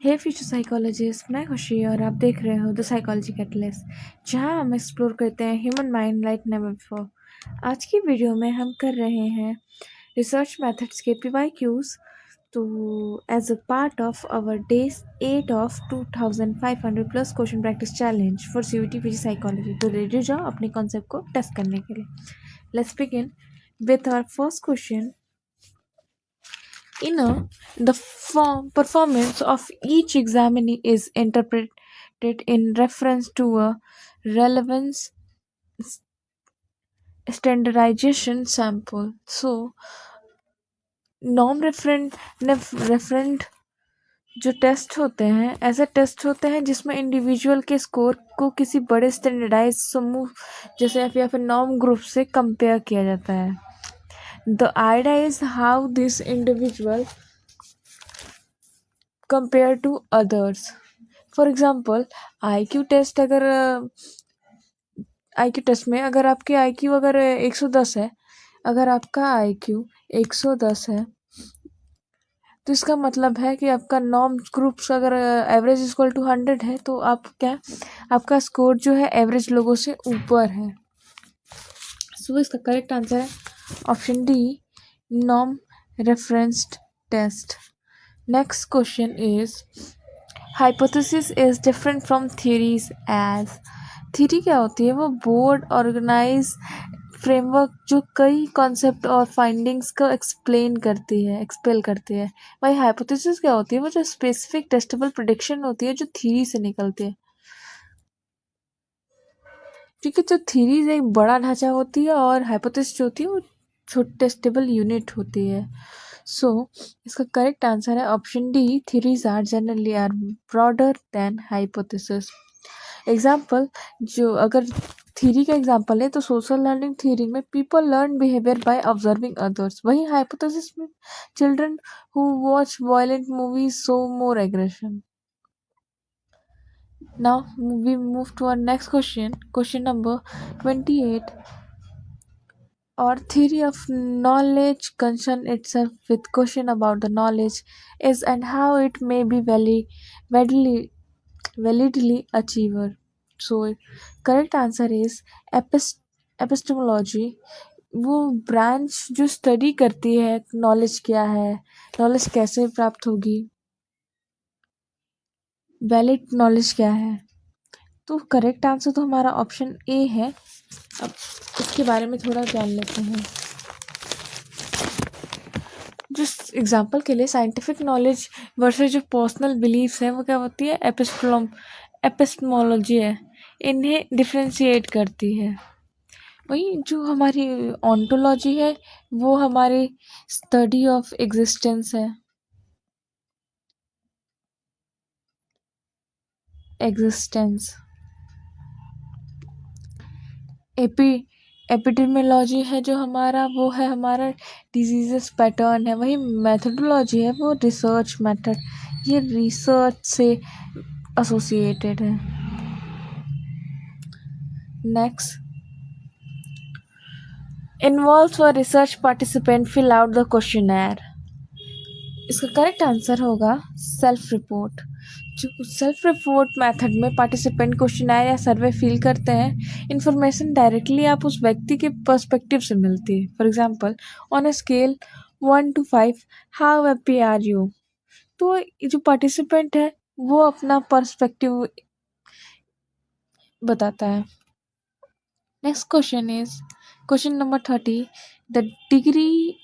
हे future psychologist, मैं खुशी और आप देख रहे हो द साइकोलॉजी कैटलिस्ट, जहां हम एक्सप्लोर करते हैं human mind like never before. आज की वीडियो में हम कर रहे हैं रिसर्च मेथड्स के PYQs। तो as a part of our day 8 of 2500 plus question practice challenge for CUET PG psychology, तो रेडी जाओ अपने कॉन्सेप्ट को टेस्ट करने के लिए। Let's begin with our first question. The performance of each examinee is interpreted in reference to a relevance standardization sample. So, norm referent जो test होते हैं ऐसे टेस्ट होते हैं जिसमें इंडिविजुअल के स्कोर को किसी बड़े स्टैंडर्डाइज समूह जैसे या फिर नॉर्म ग्रुप से कंपेयर किया जाता है। The idea is how this individual compare to others. For example IQ test, अगर IQ टेस्ट में अगर आपकी IQ अगर 110 है, अगर आपका IQ 110 है तो इसका मतलब है कि आपका नॉर्म ग्रुप्स अगर एवरेज इक्वल टू 100 है तो आप क्या आपका स्कोर जो है एवरेज लोगों से ऊपर है। सो इसका करेक्ट आंसर है option D, norm referenced test. Next question is hypothesis is different from theories as. Theory क्या होती है? वो बोर्ड ऑर्गेनाइज फ्रेमवर्क जो कई कॉन्सेप्ट और फाइंडिंग्स को एक्सपेल करती है। वही हाइपोथेसिस क्या होती है? वो जो स्पेसिफिक टेस्टेबल प्रेडिक्शन होती है जो थ्योरी से निकलती है। क्योंकि जो थ्योरीज एक बड़ा ढांचा होती है और हाइपोथेसिस जो होती है वो छोटी टेस्टेबल यूनिट होती है। सो इसका करेक्ट आंसर है option D, theories are generally are broader than hypothesis. Example, जो अगर थ्योरी का एग्जाम्पल है तो सोशल लर्निंग थ्योरी में people learn behaviour by observing others. वही हाइपोथेसिस में children who watch violent movies show more aggression. Now we move to our next question. Question number 28. Our theory of knowledge concern itself with question about the knowledge is and how it may be validly achieved. So correct answer is epistemology। वो branch जो study करती है knowledge क्या है, knowledge कैसे प्राप्त होगी, valid knowledge क्या है। तो करेक्ट आंसर तो हमारा ऑप्शन ए है। अब इसके बारे में थोड़ा जान लेते हैं। जिस एग्जांपल के लिए साइंटिफिक नॉलेज वर्सेस जो पर्सनल बिलीफ्स हैं वो क्या होती है? एपिस्टेमोलॉजी है, इन्हें डिफ्रेंशिएट करती है। वही जो हमारी ऑन्टोलॉजी है वो हमारी स्टडी ऑफ एग्जिस्टेंस है, एग्जिस्टेंस। एपिडेमियोलॉजी है जो हमारा वो है हमारा डिजीजेस पैटर्न है। वही मेथडोलॉजी है वो रिसर्च मेथड, ये रिसर्च से एसोसिएटेड है। Next, involve a research participant fill out the questionnaire. इसका करेक्ट आंसर होगा सेल्फ रिपोर्ट। जो सेल्फ रिपोर्ट मेथड में पार्टिसिपेंट क्वेश्चनर या सर्वे फिल करते हैं, इन्फॉर्मेशन डायरेक्टली आप उस व्यक्ति के पर्सपेक्टिव से मिलती है। For example, on a scale 1 to 5 how happy are you. तो जो पार्टिसिपेंट है वो अपना पर्सपेक्टिव बताता है। Next question is question number 30। The degree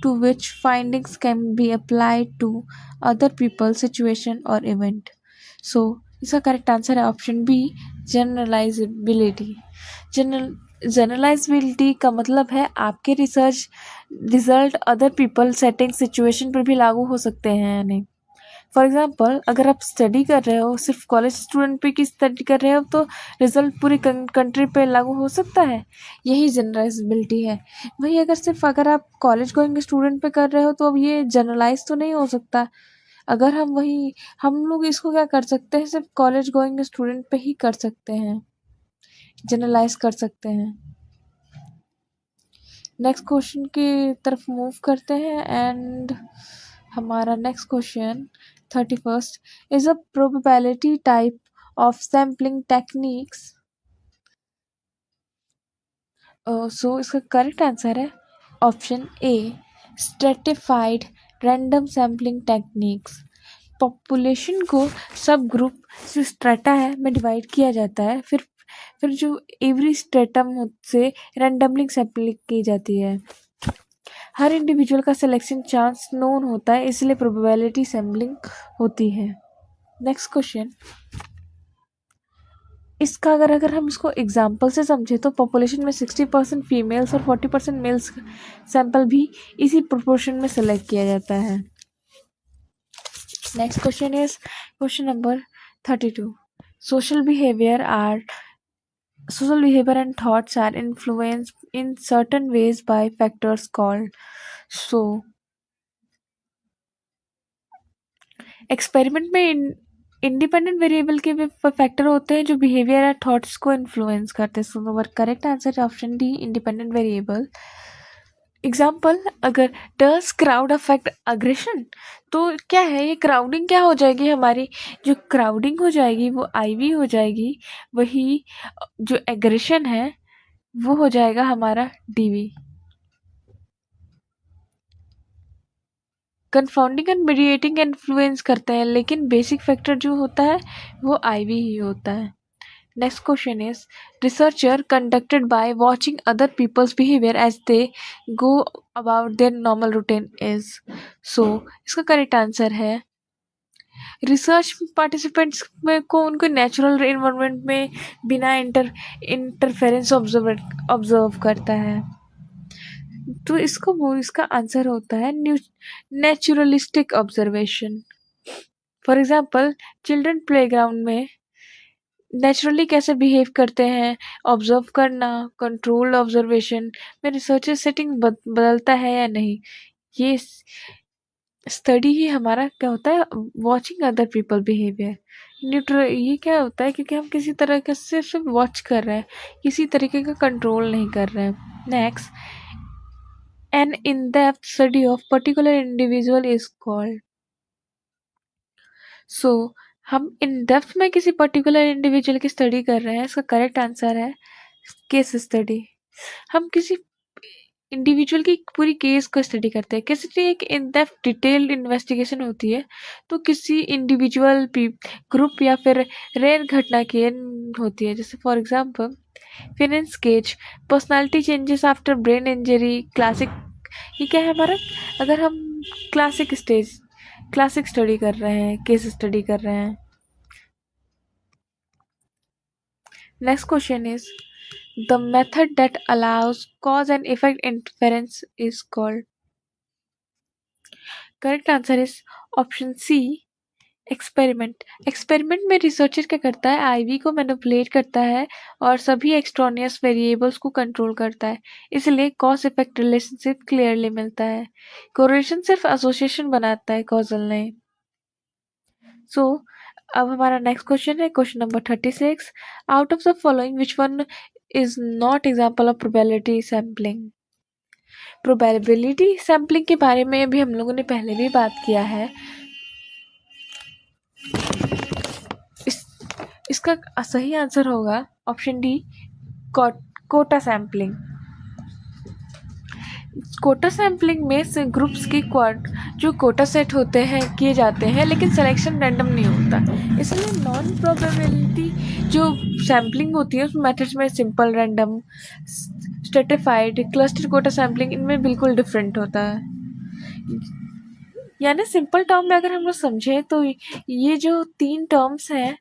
to which findings can be applied to other people, situation or event. So इसका correct answer है option B, generalisability. Generalisability का मतलब है आपके research result other people, setting, situation पर भी लागू हो सकते हैं या नहीं। फॉर एग्जाम्पल, अगर आप स्टडी कर रहे हो, सिर्फ कॉलेज स्टूडेंट पे की स्टडी कर रहे हो तो रिजल्ट पूरी कंट्री पे लागू हो सकता है, यही जनरलाइजेबिलिटी है। वही अगर आप कॉलेज गोइंग स्टूडेंट पे कर रहे हो तो अब ये जनरलाइज तो नहीं हो सकता। अगर हम लोग इसको क्या कर सकते हैं, सिर्फ कॉलेज गोइंग स्टूडेंट पे ही कर सकते हैं, जनरलाइज कर सकते हैं। नेक्स्ट क्वेश्चन की तरफ मूव करते हैं एंड हमारा next question, 31st is a probability type of sampling techniques. So इसका करेक्ट आंसर है option A, stratified random sampling techniques. Population को सब ग्रुप से स्ट्रेटा है में डिवाइड किया जाता है, फिर जो एवरी स्ट्रेटम से रैंडमली सैम्पलिंग की जाती है। हर इंडिविजुअल का सिलेक्शन चांस नोन होता है, इसलिए प्रोबेबिलिटी सैम्पलिंग होती है। नेक्स्ट क्वेश्चन, इसका अगर हम इसको एग्जाम्पल से समझे तो पॉपुलेशन में 60% फीमेल्स और 40% मेल्स सैंपल भी इसी प्रोपोर्शन में सेलेक्ट किया जाता है। Next question is question number 32। Social behavior and thoughts are influenced in certain ways by factors called. So experiment में इंडिपेंडेंट वेरिएबल के फैक्टर होते हैं जो बिहेवियर या थॉट्स को इन्फ्लुएंस करते हैं। सो करेक्ट आंसर है option D, independent variable. Example, अगर डज क्राउड अफेक्ट अग्रेशन, तो क्या है ये क्राउडिंग क्या हो जाएगी, हमारी जो क्राउडिंग हो जाएगी वो आईवी हो जाएगी, वही जो एग्रेशन है वो हो जाएगा हमारा DV. Confounding and mediating influence करते हैं, लेकिन बेसिक फैक्टर जो होता है वो आईवी ही होता है। Next question is researcher conducted by watching other people's behaviour as they go about their normal routine is. So इसका करेक्ट आंसर है रिसर्च पार्टिसिपेंट्स में को उनको नेचुरल इन्वायरमेंट में बिना इंटरफेरेंस ऑब्जर्व करता है, तो इसका आंसर होता है naturalistic observation. For example, children playground में नेचुरली कैसे बिहेव करते हैं, ऑब्जर्व करना, कंट्रोल्ड ऑब्जर्वेशन में रिसर्चर सेटिंग बदलता है या नहीं, ये स्टडी ही हमारा क्या होता है, watching other people behaviour. Neutral ये क्या होता है, क्योंकि हम किसी तरह का सिर्फ वॉच कर रहे हैं, किसी तरीके का कंट्रोल नहीं कर रहे हैं। Next, an in-depth study of particular individual is called. So हम इन डेप्थ में किसी पर्टिकुलर इंडिविजुअल की स्टडी कर रहे हैं, इसका करेक्ट आंसर है केस स्टडी। हम किसी इंडिविजुअल की पूरी केस को स्टडी करते हैं, किसी एक इन डेप्थ डिटेल्ड इन्वेस्टिगेशन होती है, तो किसी इंडिविजुअल ग्रुप या फिर रेयर घटना की होती है। जैसे for example Phineas Gage, personality changes after brain injury, classic, ये क्या है हमारा, अगर हम क्लासिक स्टडी कर रहे हैं, केस स्टडी कर रहे हैं। Next question is the method that allows cause and effect inference is called. Correct answer is option C, experiment में रिसर्चर क्या करता है, आईवी को मैनिपुलेट करता है और सभी एक्सट्रानियस वेरिएबल्स को कंट्रोल करता है, इसलिए कॉज इफेक्ट रिलेशनशिप क्लियरली मिलता है। कोरिलेशन सिर्फ एसोसिएशन बनाता है, कॉजल नहीं। सो अब हमारा नेक्स्ट क्वेश्चन है question number 36। Out of the following which one is not example of probability sampling. Probability sampling के बारे में भी हम लोगों ने पहले भी बात किया है। इसका सही आंसर होगा option D, quota sampling. Quota sampling में से ग्रुप्स की जो कोटा सेट होते हैं किए जाते हैं, लेकिन सिलेक्शन रैंडम नहीं होता, इसलिए नॉन प्रोबेबिलिटी जो सैम्पलिंग होती है उस मेथड्स में simple, random, stratified, cluster quota sampling इनमें बिल्कुल डिफरेंट होता है। यानी सिंपल टर्म में अगर हम लोग समझें तो ये जो 3 टर्म्स हैं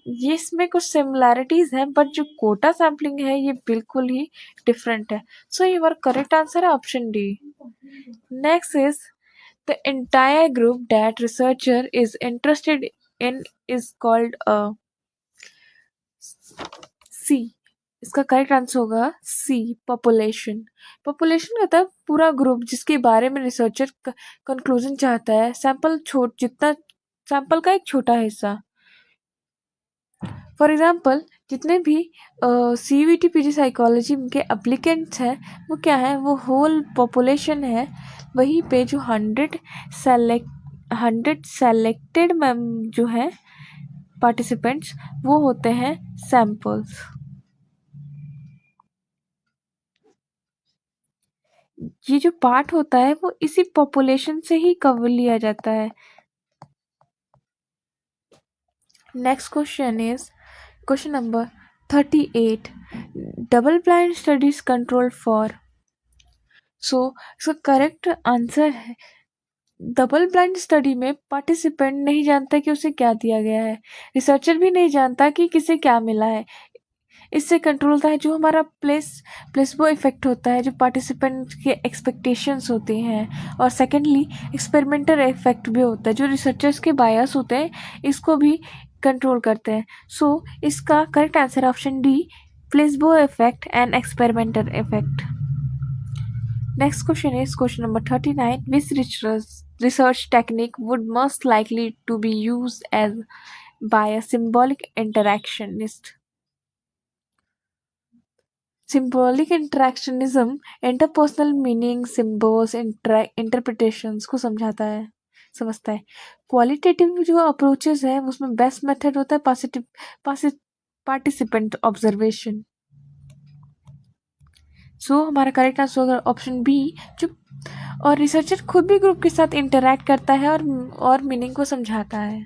ये इसमें कुछ सिमिलैरिटीज हैं, बट जो कोटा सैम्पलिंग है ये बिल्कुल ही डिफरेंट है। सो योर करेक्ट आंसर है option D. Next is the entire group that researcher is interested in is called C. इसका करेक्ट आंसर होगा सी, पॉपुलेशन। पॉपुलेशन होता है पूरा ग्रुप जिसके बारे में रिसर्चर कंक्लूजन चाहता है, जितना सैंपल का एक छोटा हिस्सा। फॉर एग्जाम्पल, जितने भी CUET PG साइकोलॉजी के अप्लीकेंट्स हैं वो क्या है, वो होल पॉपुलेशन है, वहीं पे जो 100 100 सेलेक्टेड जो है पार्टिसिपेंट्स वो होते हैं सैम्पल्स। ये जो पार्ट होता है वो इसी पॉपुलेशन से ही कवर लिया जाता है। Next question is question number 38 double blind studies control for. So इसका करेक्ट आंसर है डबल ब्लाइंड स्टडी में पार्टिसिपेंट नहीं जानता कि उसे क्या दिया गया है, रिसर्चर भी नहीं जानता कि किसे क्या मिला है। इससे कंट्रोल होता है जो हमारा प्लेसबो इफेक्ट होता है, जो पार्टिसिपेंट के एक्सपेक्टेशंस होते हैं, और सेकेंडली एक्सपेरिमेंटल इफेक्ट भी होता है जो रिसर्चर्स के बायस होते हैं, इसको भी कंट्रोल करते हैं। सो इसका correct answer option D, placebo effect and experimental effect. Next question is question number 39. Which research technique would most likely to be used as by a symbolic interactionist? Symbolic interactionism interpersonal meaning, symbols, interpretations को समझता है। Qualitative जो approaches है उसमें best method होता है participant observation. So हमारा correct answer होगा ऑप्शन बी, जो और रिसर्चर खुद भी ग्रुप के साथ इंटरैक्ट करता है और मीनिंग को समझाता है।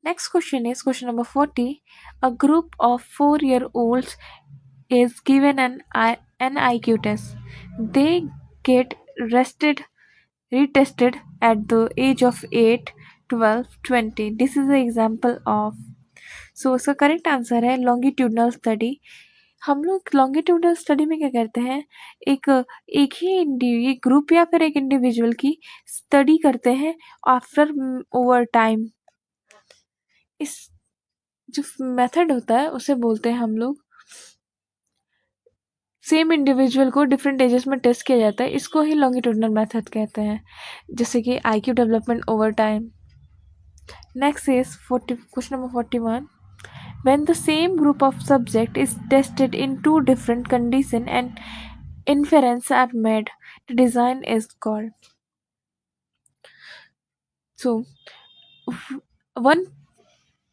Next question is question number 40. A group of 4-year-olds is given an IQ test. They get retested at the age of 8, 12, 20. This is an example of. So इसका करेक्ट आंसर है longitudinal study. हम लोग longitudinal study में क्या करते हैं, एक ही group या फिर एक इंडिविजुअल की स्टडी करते हैं आफ्टर ओवर टाइम। इस जो मेथड होता है उसे बोलते हैं हम लोग, सेम इंडिविजुअल को डिफरेंट एजेस में टेस्ट किया जाता है, इसको ही लॉन्गिट्यूडनल मेथड कहते हैं, जैसे कि IQ development over time. Next is question number 41. When the same group of subject is tested in 2 different conditions and inferences are made, the design is called. So, one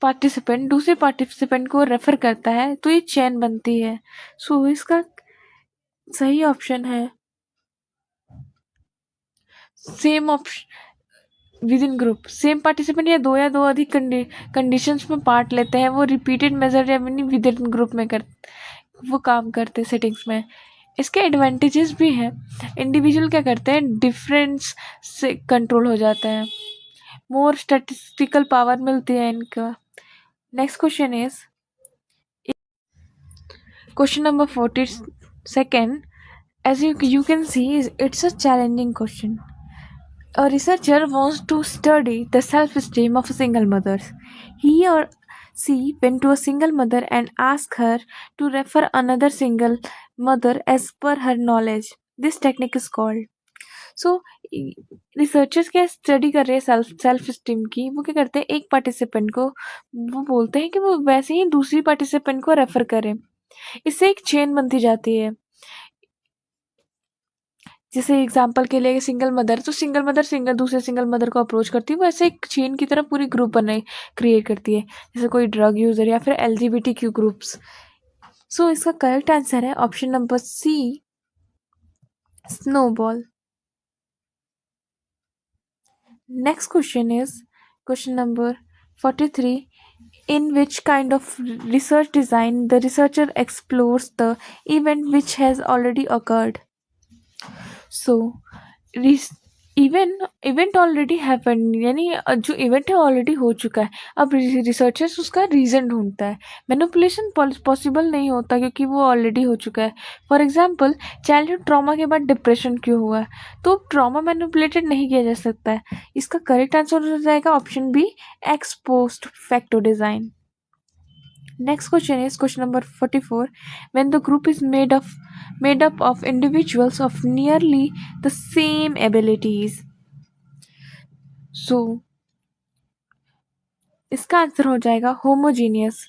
participant दूसरे participant को refer करता है तो ये chain बनती है। So इसका सही ऑप्शन है same option with in group. Same participant या दो अधिक कंडीशंस में पार्ट लेते हैं, वो रिपीटेड मेजर या विद इन ग्रुप में वो काम करते हैं सेटिंग्स में। इसके एडवांटेजेस भी हैं। इंडिविजुअल क्या करते हैं, डिफरेंस से कंट्रोल हो जाता है, मोर स्टैटिस्टिकल पावर मिलती है इनका। Next question is question number 42. As you can see, it's a challenging question. A researcher wants to study the self-esteem of a single mother. He or she went to a single mother and asked her to refer another single mother as per her knowledge. This technique is called. So, researchers क्या study कर रहे हैं self esteem की, वो क्या करते हैं, एक पार्टिसिपेंट को वो बोलते हैं कि वो वैसे ही दूसरी पार्टिसिपेंट को रेफर करें। इससे एक चेन बनती जाती है। जैसे एग्जाम्पल के लिए सिंगल मदर, तो सिंगल मदर दूसरे सिंगल मदर को अप्रोच करती है, वो ऐसे एक चेन की तरह पूरी ग्रुप बनाई क्रिएट करती है, जैसे कोई ड्रग यूजर या फिर LGBTQ ग्रुप्स। सो इसका करेक्ट आंसर है option number C, snowball. Next question is question number 43. In which kind of research design the researcher explores the event which has already occurred? So, event already happen, यानी जो event है already हो चुका है। अब researchers उसका reason ढूंढता है। मैनिपुलेशन पॉसिबल नहीं होता क्योंकि वो ऑलरेडी हो चुका है। फॉर एग्जांपल, चाइल्डहुड ट्रॉमा के बाद डिप्रेशन क्यों हुआ है, तो ट्रॉमा मैनिपुलेटेड नहीं किया जा सकता है। इसका करेक्ट आंसर हो जाएगा option B, ex post facto design. Next question is question number 44. When the group is made up of individuals of nearly the same abilities. So, इसका आंसर हो जाएगा होमोजीनियस।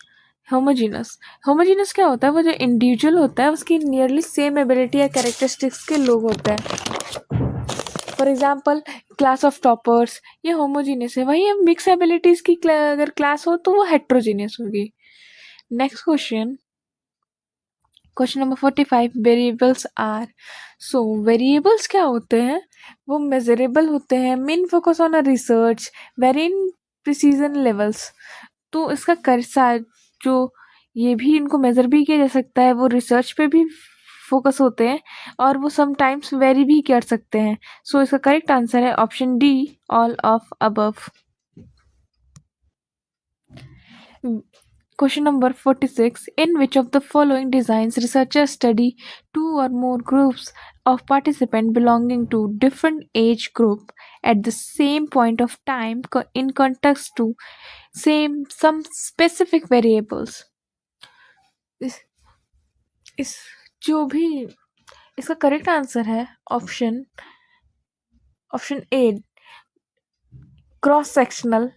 होमोजीनियस क्या होता है, वो जो इंडिविजुअल होता है उसकी नियरली सेम एबिलिटी या कैरेक्टरिस्टिक्स के लोग होते हैं। For example class of toppers, ये होमोजीनियस है। वही हम मिक्स एबिलिटीज की अगर क्लास हो तो वो हेट्रोजीनियस होगी। Next question number 45, variables are. So variables क्या होते हैं? वो मेजरेबल होते हैं, main focus on a research, vary in precision levels. तो इसका जो ये भी इनको मेजर भी किया जा सकता है, वो रिसर्च पे भी फोकस होते हैं और वो समटाइम्स वेरी भी कर सकते हैं। सो इसका करेक्ट आंसर है option D, all of above. Question number 46. In which of the following designs researchers study two or more groups of participants belonging to different age group at the same point of time in context to some specific variables? इस, इस जो भी इसका correct answer है option A, cross sectional.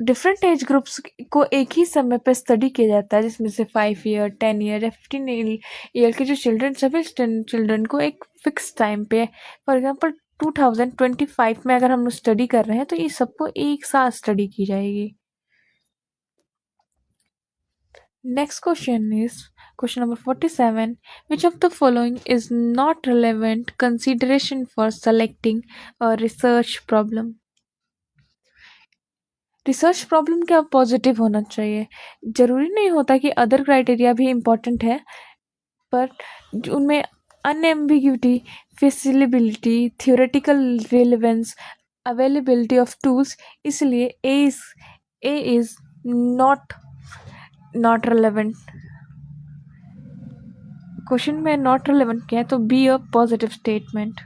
Different age groups को एक ही समय पर स्टडी किया जाता है, जिसमें से 5 ईयर, 10 ईयर या 15 ईयर के जो चिल्ड्रन, सभी चिल्ड्रन को एक फिक्स टाइम पे, फॉर एग्जांपल 2025 में अगर हम स्टडी कर रहे हैं तो ये सबको एक साथ स्टडी की जाएगी। Next question is question number 47. Which of the following is not relevant consideration for selecting a research problem? Research problem क्या पॉजिटिव होना चाहिए? जरूरी नहीं होता कि अदर क्राइटेरिया भी इम्पोर्टेंट है, पर उनमें unambiguity, feasibility, theoretical relevance, availability of tools, इसलिए A is not relevant. Question में नॉट रिलेवेंट क्या है तो be a positive statement.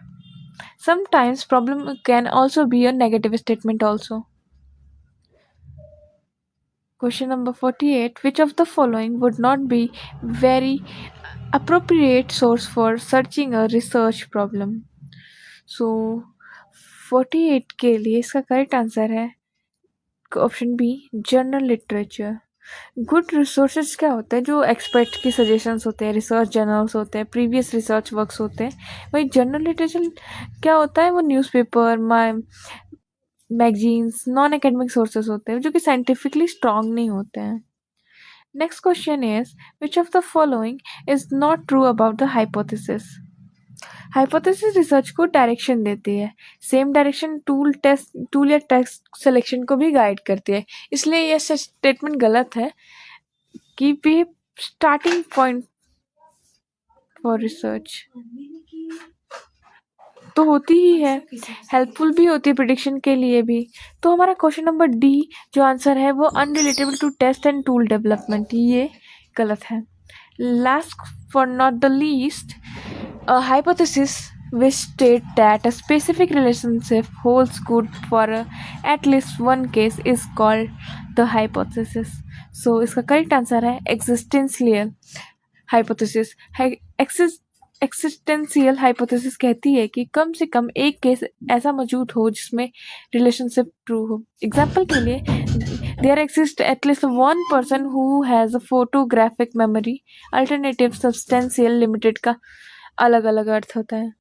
Sometimes problem can also be a negative statement also. Question number 48. Which of the following would not be very appropriate source for searching a research problem? So 48 के लिए इसका correct answer है option B, journal literature. Good resources क्या होते हैं? जो expert की suggestions होते हैं, रिसर्च जर्नल्स होते हैं, प्रीवियस रिसर्च वर्क्स होते हैं। वही जर्नल लिटरेचर क्या होता है? वो newspaper, magazines, non academic sources होते हैं जो कि साइंटिफिकली स्ट्रॉन्ग नहीं होते हैं। Next question is which of the following is not true about the hypothesis? Hypothesis research को डायरेक्शन देती है, सेम डायरेक्शन टूल या टेक्स्ट सिलेक्शन को भी गाइड करती है, इसलिए यह स्टेटमेंट गलत है कि भी स्टार्टिंग पॉइंट फॉर रिसर्च तो होती ही है, हेल्पफुल भी होती है प्रिडिक्शन के लिए भी। तो हमारा क्वेश्चन नंबर डी जो आंसर है वो unrelatable to test and tool development, ये गलत है। Last for not the least, a hypothesis which state that a specific relationship holds good for at least one case is called the hypothesis. So इसका correct answer है existential hypothesis. Existential hypothesis कहती है कि कम से कम एक case ऐसा मौजूद हो जिसमें रिलेशनशिप ट्रू हो। एग्जाम्पल के लिए, there exist at least one person who has a photographic memory. Alternative substantial limited का अलग अलग अर्थ होता है।